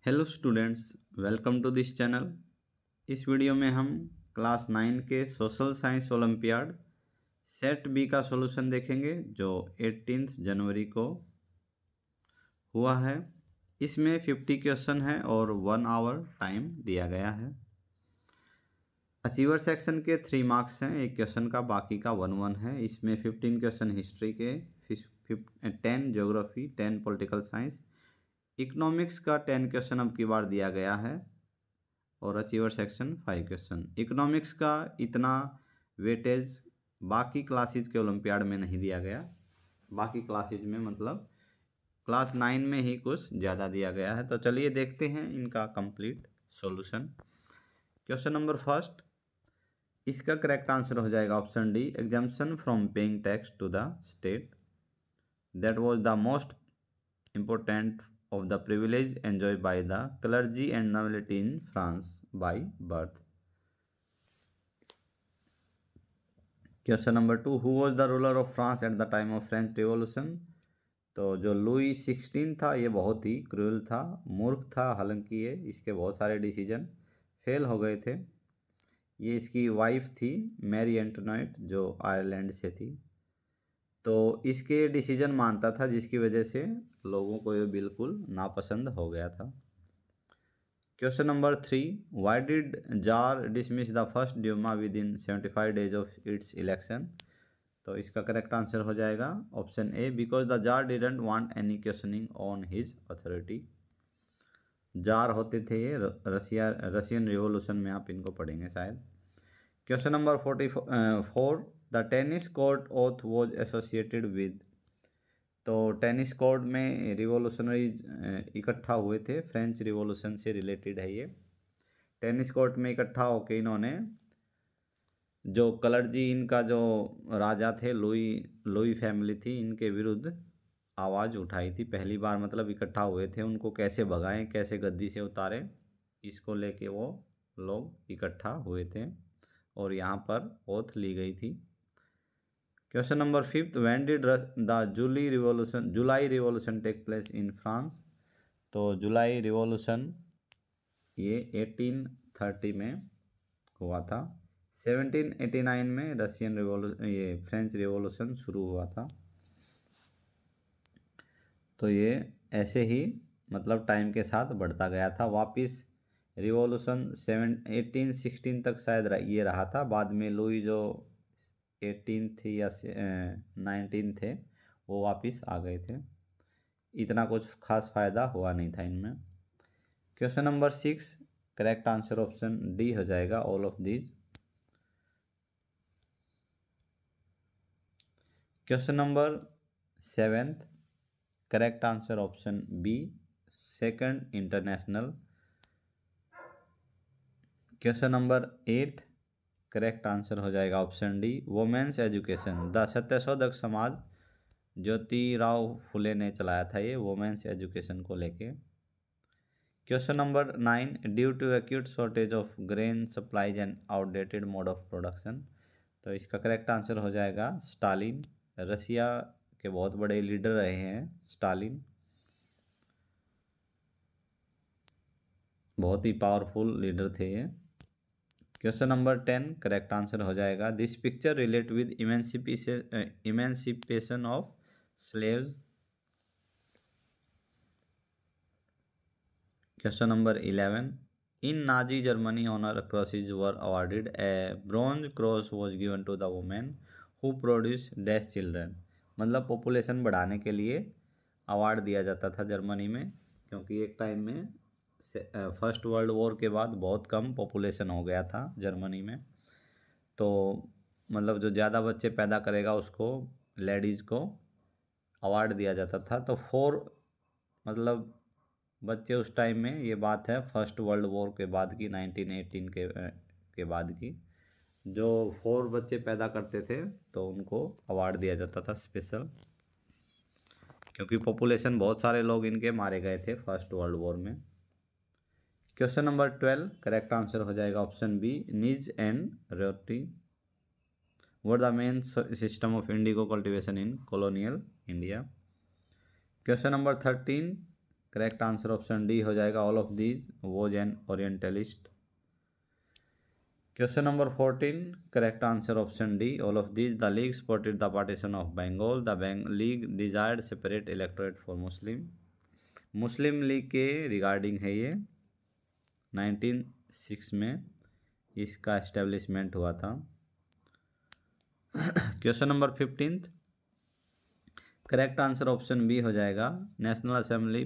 Hello students, welcome to this channel. इस video में हम क्लास 9 के social science olympiad set B का सॉल्यूशन देखेंगे जो 18 जनवरी को हुआ है। इसमें 50 क्वेश्चन है और 1 आवर टाइम दिया गया है। अचीवर सेक्शन के 3 मार्क्स हैं एक क्वेश्चन का, बाकी का 1-1 है। इसमें 15 क्वेश्चन हिस्ट्री के, 10 ज्योग्राफी, 10 पॉलिटिकल साइंस, इकोनॉमिक्स का 10 क्वेश्चन अब की बार दिया गया है और अचीवर सेक्शन 5 क्वेश्चन। इकोनॉमिक्स का इतना वेटेज बाकी क्लासेज के ओलंपियाड में नहीं दिया गया। बाकी क्लासेज में मतलब क्लास 9 में ही कुछ ज़्यादा दिया गया है। तो चलिए देखते हैं इनका complete solution. Question number first, इसका करेक्ट आंसर हो जाएगा option D, exemption from paying tax to the state that was the most important of the privilege enjoyed by the clergy and nobility in France by birth. Question number 2, who was the ruler of France at the time of French Revolution? तो जो Louis 16 था ये बहुत ही cruel था, मूर्ख था। हालांकि ये इसके बहुत सारे डिसीजन फेल हो गए थे। ये इसकी वाइफ थी मैरी एंटोनेट जो आयरलैंड से थी। तो इसके डिसीजन मानता था जिसकी वजह से लोगों को ये बिल्कुल नापसंद हो गया था। Question number 3, why did tsar dismiss the first Duma within 75 days of its election? तो इसका करेक्ट आंसर हो जाएगा option A, because the tsar didn't want any questioning on his authority. Tsar होते थे ये रशियन रिवॉल्यूशन में, आप इनको पढ़ेंगे शायद। Question number 44, the tennis court oath was associated with? तो टेनिस कोर्ट में रिवॉल्यूशनरीज इकट्ठा हुए थे, फ्रेंच रिवॉल्यूशन से रिलेटेड है ये। टेनिस कोर्ट में इकट्ठा होकर इन्होंने जो क्लर्जी, इनका जो राजा थे लुई फैमिली थी, इनके विरुद्ध आवाज़ उठाई थी पहली बार। मतलब इकट्ठा हुए थे, उनको कैसे भगाएं, कैसे गद्दी से उतारें, इसको लेके वो लोग इकट्ठा हुए थे और यहाँ पर ओथ ली गई थी। Question number 5, when did the July revolution take place in France? तो जुलाई रिवॉल्यूशन ये 1830 में हुआ था। 1789 में रशियन रिवॉल्यूशन, ये फ्रेंच रिवॉल्यूशन शुरू हुआ था। तो ये ऐसे ही मतलब टाइम के साथ बढ़ता गया था। वापिस रिवॉल्यूशन 1816 तक शायद ये रहा था। बाद में लुई जो 18 थी या 19 थे वो वापिस आ गए थे। इतना कुछ खास फायदा हुआ नहीं था इनमें। Question number 6, correct answer option D हो जाएगा, all of these. Question number 7, correct answer option B, second international. Question number 8, correct answer हो जाएगा option D, women's education. The Satyashodhak Samaj Jyotirao फुले ने चलाया था ये वुमेन्स एजुकेशन को लेके। Question number 9, due to acute shortage of grain supplies and outdated mode of production. तो इसका करेक्ट आंसर हो जाएगा स्टालिन। रसिया के बहुत बड़े लीडर रहे हैं स्टालिन, बहुत ही पावरफुल लीडर थे ये। क्वेश्चन नंबर 10, करेक्ट आंसर हो जाएगा, this picture relate with emancipation of slaves. Question number 11, in Nazi Germany honour crosses were awarded, a bronze cross was given to the women who produce dash children. मतलब population बढ़ाने के लिए award दिया जाता था Germany में, क्योंकि एक टाइम में फर्स्ट वर्ल्ड वॉर के बाद बहुत कम पॉपुलेशन हो गया था जर्मनी में। तो मतलब जो ज़्यादा बच्चे पैदा करेगा उसको, लेडीज़ को अवार्ड दिया जाता था। तो 4 मतलब बच्चे उस टाइम में, ये बात है फर्स्ट वर्ल्ड वॉर के बाद की, 1918 के बाद की, जो 4 बच्चे पैदा करते थे तो उनको अवार्ड दिया जाता था स्पेशल, क्योंकि पॉपुलेशन बहुत सारे लोग इनके मारे गए थे फर्स्ट वर्ल्ड वॉर में। क्वेश्चन नंबर 12, करेक्ट आंसर हो जाएगा option B, nij and ryoti were the main system of indigo cultivation in colonial India. Question number 13, correct answer option D हो जाएगा, all of these was an orientalist. Question number 14, correct answer option D, all of these. The league supported the partition of Bengal, the league desired separate electorate for Muslim. Muslim league के regarding है ये, 1906 में इसका establishment हुआ था। Question number 15, correct answer option B हो जाएगा, national assembly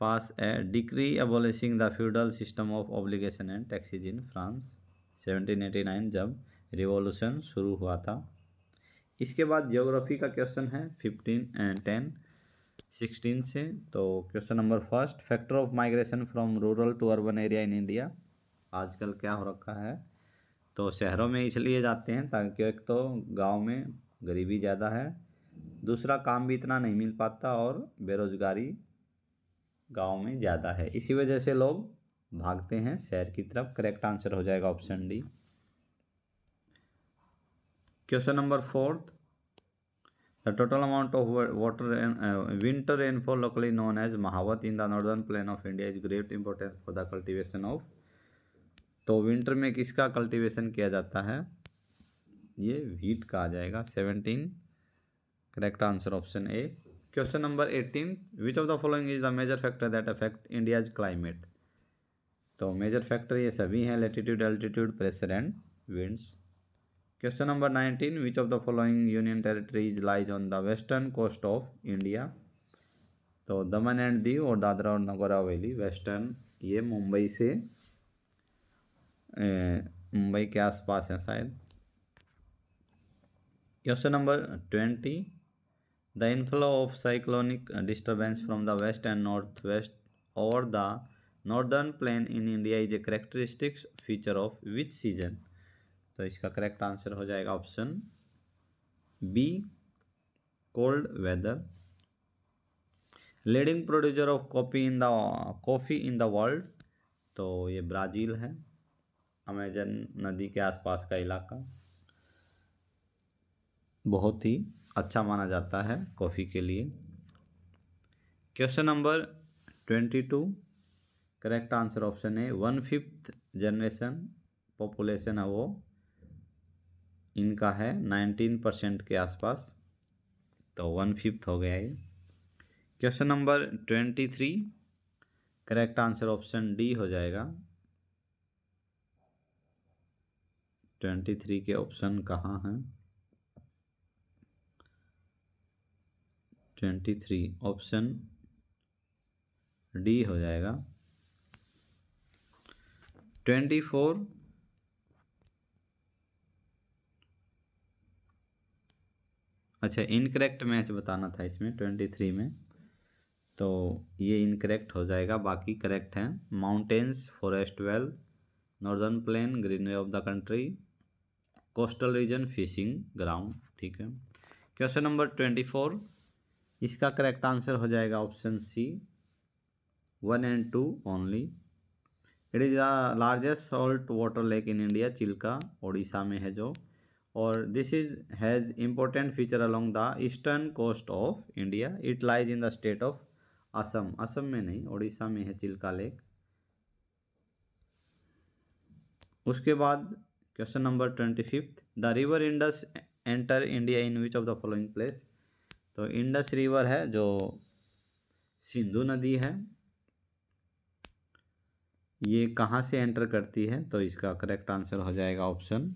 pass a decree abolishing the feudal system of obligation and taxes in France, 1789 जब रिवॉल्यूशन शुरू हुआ था। इसके बाद ज्योग्राफी का क्वेश्चन है 16 से। तो question number first, factor of migration from rural to urban area in India. आजकल क्या हो रखा है, तो शहरों में इसलिए जाते हैं ताकि एक तो गांव में गरीबी ज़्यादा है, दूसरा काम भी इतना नहीं मिल पाता और बेरोजगारी गांव में ज़्यादा है, इसी वजह से लोग भागते हैं शहर की तरफ। करेक्ट आंसर हो जाएगा option D. Question number 4, the total amount of winter rainfall locally known as महावत in the northern plain of India is great importance for the cultivation of। तो विंटर में किसका कल्टीवेशन किया जाता है, ये व्हीट का आ जाएगा, 17। Correct answer option A. Question number 18, which of the following is the major factor that affect India's climate. तो मेजर फैक्टर ये सभी हैं, latitude, altitude, pressure and winds. Question number 19, which of the following union territories lies on the western coast of India. तो Daman and Diu और दादरा और Nagar Haveli western, ये मुंबई से मुंबई के आसपास है शायद। Question number 20, the inflow of cyclonic disturbance from the west and north west और the northern plain in India is a characteristics feature of which season. तो इसका करेक्ट आंसर हो जाएगा option B, cold weather. Leading producer of coffee in the world, तो ये Brazil है, Amazon नदी के आसपास का इलाका, बहुत ही अच्छा माना जाता है कॉफ़ी के लिए। Question number 22, correct answer option है 1/5 जनरेशन पॉपुलेशन है वो इनका है 19% के आसपास, तो 1/5 हो गया ये। Question number 23, correct answer option D हो जाएगा। 23 के ऑप्शन कहाँ हैं, 23 ऑप्शन डी हो जाएगा। 24, अच्छा इनकरेक्ट मैच बताना था इसमें 23 में, तो ये इनकरेक्ट हो जाएगा, बाकी करेक्ट हैं। Mountains, forest well, northern plain, greenery of the country, coastal region, fishing ground, ठीक है। क्वेश्चन नंबर 24, इसका करेक्ट आंसर हो जाएगा option C, 1 and 2 only. It is the largest salt water lake in India, Chilka Orissa में है जो, और this is has important feature along the eastern coast of India, it lies in the state of Assam. Assam में नहीं, उड़ीसा में है चिल्का लेक। उसके बाद question number 25, the river Indus enter India in which of the following place. तो Indus river है जो सिंधु नदी है, ये कहाँ से एंटर करती है, तो इसका करेक्ट आंसर हो जाएगा ऑप्शन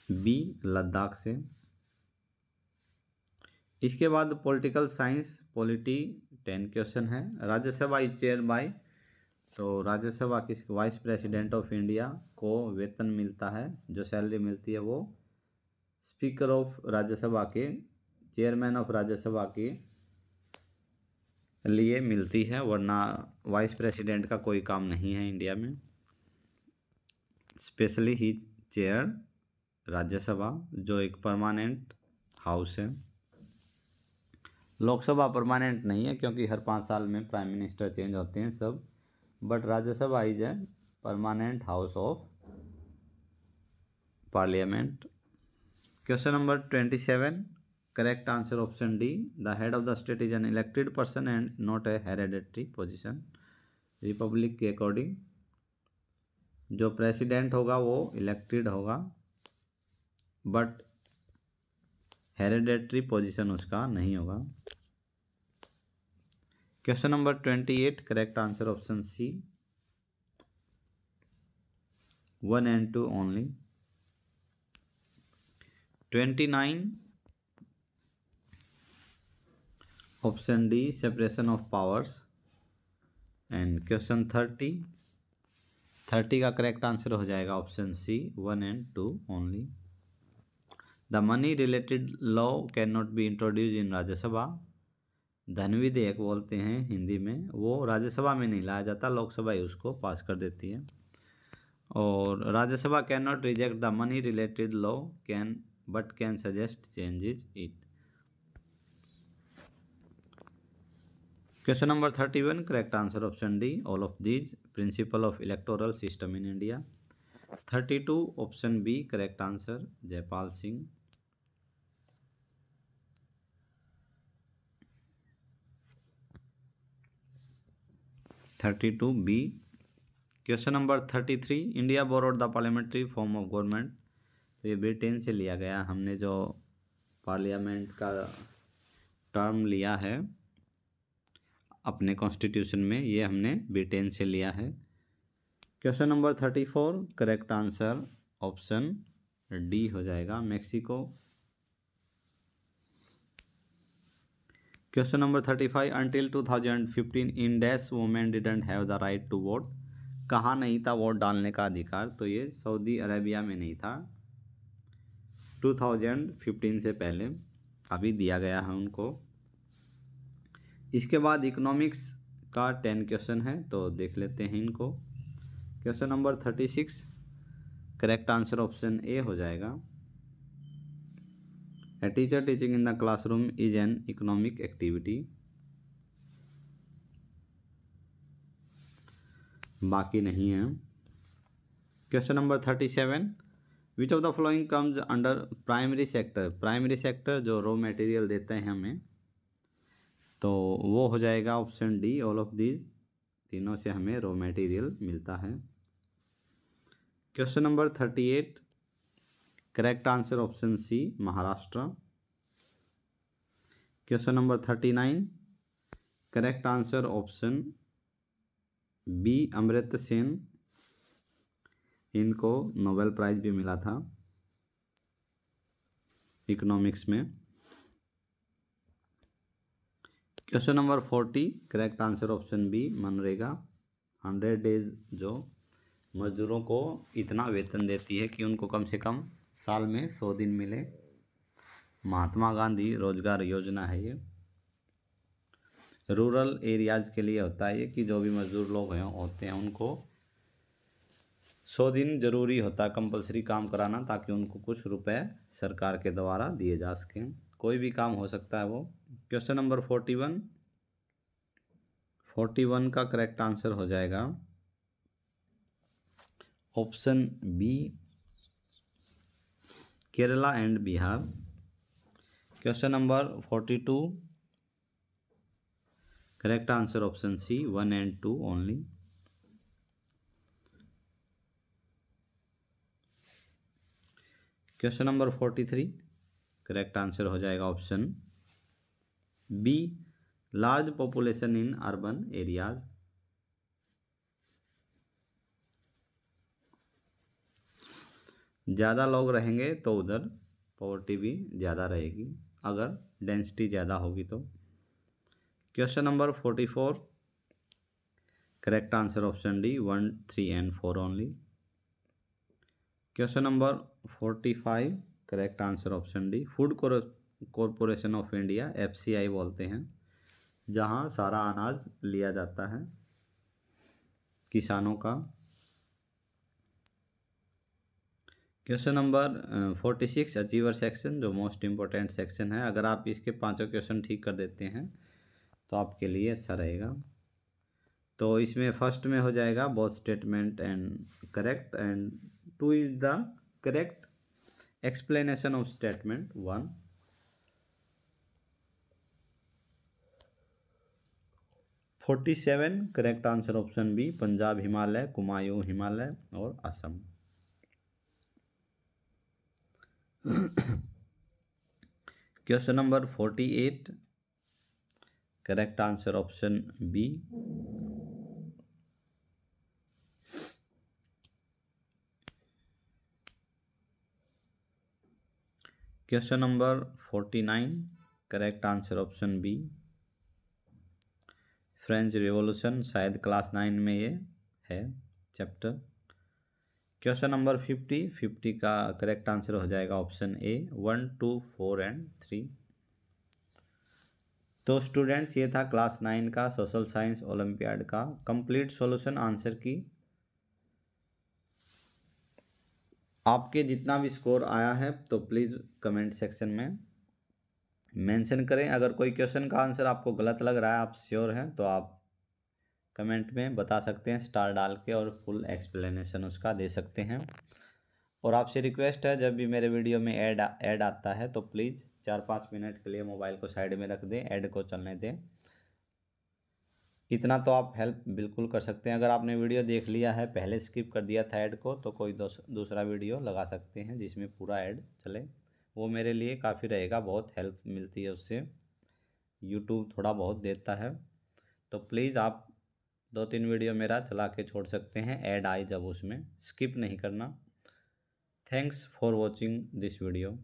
बी, लद्दाख से। इसके बाद पॉलिटिकल साइंस पॉलिटी 10 क्वेश्चन है। राज्यसभा इज चेयर बाय, तो राज्यसभा किस वाइस प्रेसिडेंट ऑफ इंडिया को वेतन मिलता है, जो सैलरी मिलती है वो स्पीकर ऑफ राज्यसभा के, चेयरमैन ऑफ राज्यसभा के लिए मिलती है, वरना वाइस प्रेसिडेंट का कोई काम नहीं है इंडिया में। स्पेशली ही चेयर राज्यसभा, जो एक परमानेंट हाउस है। लोकसभा परमानेंट नहीं है क्योंकि हर 5 साल में प्राइम मिनिस्टर चेंज होते हैं सब, but Rajya Sabha is a permanent house of parliament. Question number 27, correct answer option D, the head of the state is an elected person and not a hereditary position. Republic के according जो president होगा वो elected होगा, but hereditary position उसका नहीं होगा। Question number 28, correct answer option C, 1 and 2 only। 29, option D, separation of powers. And question 30 का correct answer हो जाएगा option C, 1 and 2 only। The money related law can not be introduce in Rajya Sabha. धन विधेयक बोलते हैं हिंदी में, वो राज्यसभा में नहीं लाया जाता, लोकसभा ही उसको पास कर देती है। और Rajya Sabha can not reject the money related law but can suggest changes it. Question number 31, correct answer option D, all of these, principle of electoral system in India. 32, option B, correct answer, Jaipal Singh. 32 B. Question number 33, India borrowed the parliamentary form of government. तो ये Britain से लिया गया, हमने जो parliament का term लिया है अपने कॉन्स्टिट्यूशन में, ये हमने ब्रिटेन से लिया है। Question number 34, correct answer option D हो जाएगा, Mexico. Question number 35, until 2015 in dash women didn't have the right to vote. कहाँ नहीं था वोट डालने का अधिकार? तो ये सऊदी अरेबिया में नहीं था 2015 से पहले, अभी दिया गया है उनको। इसके बाद इकोनॉमिक्स का 10 क्वेश्चन है, तो देख लेते हैं इनको। Question number 36, correct answer option ए हो जाएगा। A teacher teaching in the classroom is an economic activity। बाकी नहीं है। Question number 37, which of the following comes under primary sector. Primary sector जो रॉ मटेरियल देते हैं हमें, तो वो हो जाएगा option D, all of these, तीनों से हमें रॉ मटेरियल मिलता है। Question number 38, correct answer option C, Maharashtra. Question number 39, correct answer option B, Amartya Sen. इनको नोबेल प्राइज भी मिला था इकोनॉमिक्स में। Question number 40, correct answer option B, MNREGA. 100 days जो मजदूरों को इतना वेतन देती है कि उनको कम से कम साल में 100 दिन मिले। महात्मा गांधी रोजगार योजना है ये। रूरल एरियाज़ के लिए होता है ये, कि जो भी मजदूर लोग होते हैं उनको 100 दिन जरूरी होता है कंपलसरी काम कराना, ताकि उनको कुछ रुपए सरकार के द्वारा दिए जा सकें। कोई भी काम हो सकता है वो। क्वेश्चन नंबर 41 का करेक्ट आंसर हो जाएगा option B, Kerala and Bihar. Question number 42, correct answer option C, 1 and 2 only. Question number 43, correct answer हो जाएगा option B, large population in urban areas. ज़्यादा लोग रहेंगे तो उधर पॉवर्टी भी ज़्यादा रहेगी, अगर डेंसिटी ज़्यादा होगी तो। Question number 44, correct answer option D, 1, 3 and 4 only. Question number 45, correct answer option D, food corporation of India, FCI बोलते हैं, जहां सारा अनाज लिया जाता है किसानों का। क्वेश्चन नंबर 46, अचीवर सेक्शन, जो मोस्ट इम्पोर्टेंट सेक्शन है। अगर आप इसके 5 क्वेश्चन ठीक कर देते हैं तो आपके लिए अच्छा रहेगा। तो इसमें फर्स्ट में हो जाएगा both statement and correct, and 2 is the correct explanation of statement 1। 47 correct answer option B, Punjab Himalaya, Kumaon Himalaya और Assam. Question number 48 correct answer option B. Question number 49 correct answer option B, French revolution, शायद क्लास 9 में ये है chapter. Question number 50 का correct answer हो जाएगा option A, 1, 2, 4 and 3। तो students ये था क्लास 9 का सोशल साइंस ओलंपियाड का कंप्लीट सॉल्यूशन आंसर की। आपके जितना भी स्कोर आया है तो प्लीज़ कमेंट सेक्शन में मेंशन करें। अगर कोई क्वेश्चन का आंसर आपको गलत लग रहा है, आप श्योर हैं, तो आप कमेंट में बता सकते हैं स्टार डाल के, और फुल एक्सप्लेनेशन उसका दे सकते हैं। और आपसे रिक्वेस्ट है, जब भी मेरे वीडियो में ऐड आता है तो प्लीज़ 4-5 मिनट के लिए मोबाइल को साइड में रख दें, ऐड को चलने दें। इतना तो आप हेल्प बिल्कुल कर सकते हैं। अगर आपने वीडियो देख लिया है, पहले स्किप कर दिया था ऐड को, तो कोई दूसरा वीडियो लगा सकते हैं जिसमें पूरा ऐड चले, वो मेरे लिए काफ़ी रहेगा, बहुत हेल्प मिलती है उससे, यूट्यूब थोड़ा बहुत देता है। तो प्लीज़ आप 2-3 वीडियो मेरा चला के छोड़ सकते हैं, ऐड आए जब, उसमें स्किप नहीं करना। Thanks for watching this video.